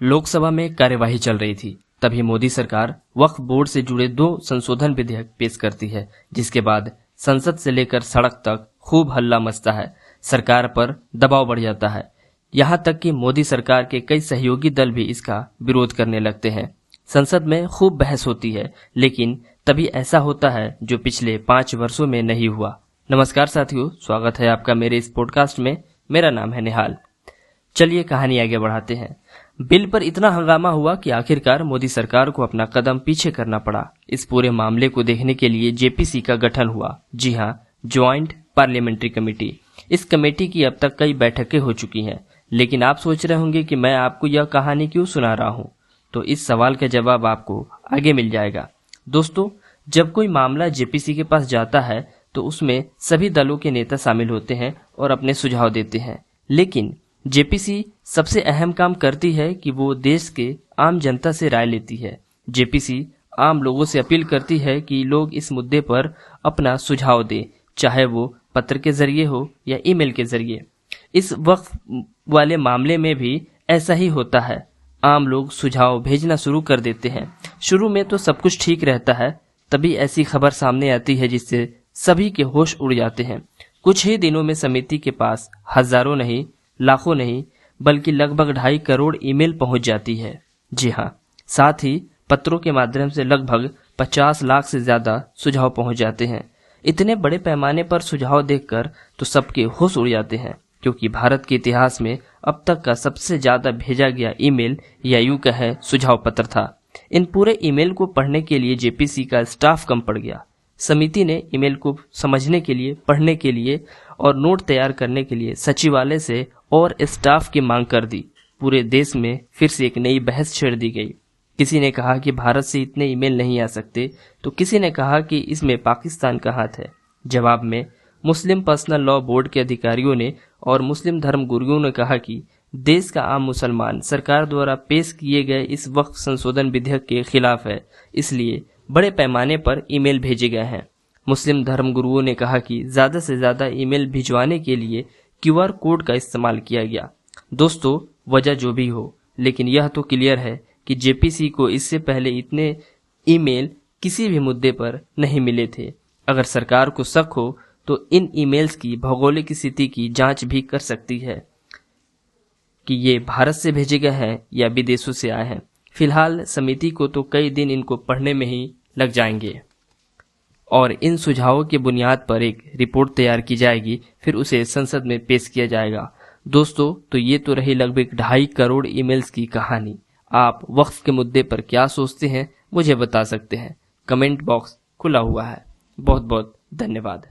लोकसभा में कार्यवाही चल रही थी, तभी मोदी सरकार वक्फ बोर्ड से जुड़े 2 संशोधन विधेयक पेश करती है, जिसके बाद संसद से लेकर सड़क तक खूब हल्ला मचता है। सरकार पर दबाव बढ़ जाता है, यहाँ तक कि मोदी सरकार के कई सहयोगी दल भी इसका विरोध करने लगते हैं। संसद में खूब बहस होती है, लेकिन तभी ऐसा होता है जो पिछले 5 वर्षों में नहीं हुआ। नमस्कार साथियों, स्वागत है आपका मेरे इस पॉडकास्ट में। मेरा नाम है निहाल। चलिए कहानी आगे बढ़ाते हैं। बिल पर इतना हंगामा हुआ कि आखिरकार मोदी सरकार को अपना कदम पीछे करना पड़ा। इस पूरे मामले को देखने के लिए जेपीसी का गठन हुआ। जी हाँ, ज्वाइंट पार्लियामेंट्री कमेटी। इस कमेटी की अब तक कई बैठकें हो चुकी हैं, लेकिन आप सोच रहे होंगे कि मैं आपको यह कहानी क्यों सुना रहा हूँ, तो इस सवाल का जवाब आपको आगे मिल जाएगा। दोस्तों, जब कोई मामला जेपीसी के पास जाता है तो उसमें सभी दलों के नेता शामिल होते हैं और अपने सुझाव देते हैं, लेकिन जेपीसी सबसे अहम काम करती है कि वो देश के आम जनता से राय लेती है। जेपीसी आम लोगों से अपील करती है कि लोग इस मुद्दे पर अपना सुझाव दें, चाहे वो पत्र के जरिए हो या ईमेल के जरिए। इस वक्फ वाले मामले में भी ऐसा ही होता है। आम लोग सुझाव भेजना शुरू कर देते हैं। शुरू में तो सब कुछ ठीक रहता है, तभी ऐसी खबर सामने आती है जिससे सभी के होश उड़ जाते हैं। कुछ ही दिनों में समिति के पास हजारों नहीं, लाखों नहीं, बल्कि लगभग 2.5 करोड़ ईमेल पहुंच जाती है। जी हाँ, साथ ही पत्रों के माध्यम से लगभग 50 लाख से ज्यादा सुझाव पहुंच जाते हैं। इतने बड़े पैमाने पर सुझाव देखकर तो सबके होश उड़ जाते हैं, क्योंकि भारत के इतिहास में अब तक का सबसे ज्यादा भेजा गया ईमेल या यूं कहे सुझाव पत्र था। इन पूरे ईमेल को पढ़ने के लिए जेपीसी का स्टाफ कम पड़ गया। समिति ने ईमेल को समझने के लिए, पढ़ने के लिए और नोट तैयार करने के लिए सचिवालय से और स्टाफ की मांग कर दी। पूरे देश में फिर से एक नई बहस छेड़ दी गई। किसी ने कहा कि भारत से इतने ईमेल नहीं आ सकते, तो किसी ने कहा कि इसमें पाकिस्तान का हाथ है। जवाब में मुस्लिम पर्सनल लॉ बोर्ड के अधिकारियों ने और मुस्लिम धर्म गुरुओं ने कहा कि देश का आम मुसलमान सरकार द्वारा पेश किए गए इस वक्फ संशोधन विधेयक के खिलाफ है, इसलिए बड़े पैमाने पर ईमेल भेजे गए हैं। मुस्लिम धर्म गुरुओं ने कहा कि ज्यादा से ज्यादा ईमेल भिजवाने के लिए क्यूआर कोड का इस्तेमाल किया गया। दोस्तों, वजह जो भी हो, लेकिन यह तो क्लियर है कि जेपीसी को इससे पहले इतने ईमेल किसी भी मुद्दे पर नहीं मिले थे। अगर सरकार को शक हो तो इन ईमेल्स की भौगोलिक स्थिति की जांच भी कर सकती है कि ये भारत से भेजे गए हैं या विदेशों से आए हैं। फिलहाल समिति को तो कई दिन इनको पढ़ने में ही लग जाएंगे और इन सुझावों के बुनियाद पर एक रिपोर्ट तैयार की जाएगी, फिर उसे संसद में पेश किया जाएगा। दोस्तों, तो ये तो रही लगभग 2.5 करोड़ ईमेल्स की कहानी। आप वक्फ के मुद्दे पर क्या सोचते हैं, मुझे बता सकते हैं। कमेंट बॉक्स खुला हुआ है। बहुत बहुत धन्यवाद।